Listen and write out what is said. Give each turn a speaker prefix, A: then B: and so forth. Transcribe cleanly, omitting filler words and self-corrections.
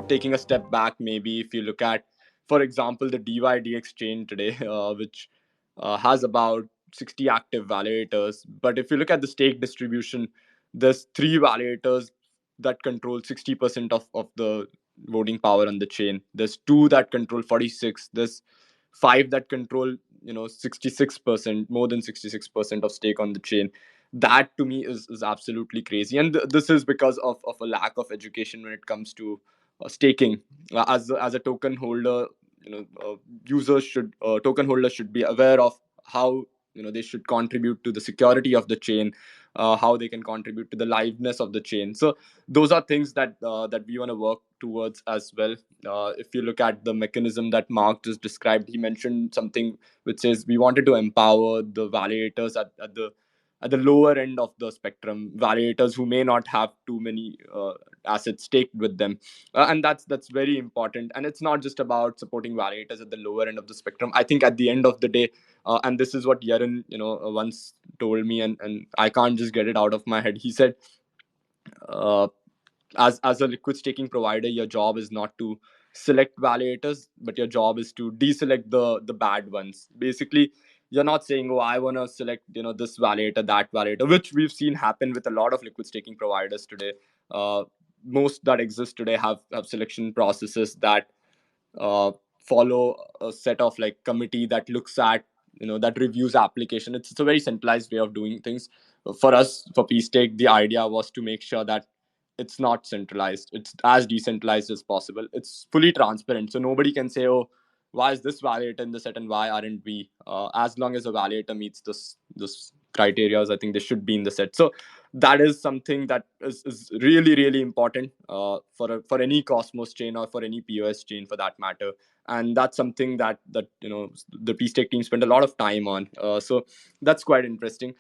A: taking a step back, maybe if you look at, for example, the DYDX chain today, which has about 60 active validators. But if you look at the stake distribution, there's three validators that control 60% of the voting power on the chain. There's two that control 46. There's five that control 66%, more than 66% of stake on the chain. That to me is absolutely crazy, and this is because of a lack of education when it comes to staking. As a token holder, users should token holders should be aware of how they should contribute to the security of the chain, how they can contribute to the liveness of the chain. So those are things that we want to work towards as well. If you look at the mechanism that Mark just described, he mentioned something which says we wanted to empower the validators at the lower end of the spectrum, validators who may not have too many assets staked with them. And that's very important. And it's not just about supporting validators at the lower end of the spectrum. I think at the end of the day, and this is what Yaron once told me, and I can't just get it out of my head. He said, uh, as a liquid staking provider, your job is not to select validators, but your job is to deselect the bad ones. Basically, you're not saying, oh, I want to select this validator, that validator, which we've seen happen with a lot of liquid staking providers today. uh, Most that exist today have selection processes that follow a set of like committee that looks at that reviews application. It's a very centralized way of doing things. For us, for pSTAKE, the idea was to make sure that it's not centralized, it's as decentralized as possible, it's fully transparent, so nobody can say, oh, why is this validator in the set and why aren't we? As long as a validator meets this criteria, I think they should be in the set. So that is something that is really really important for any Cosmos chain or for any POS chain for that matter. And that's something that the pSTAKE team spent a lot of time on. So that's quite interesting.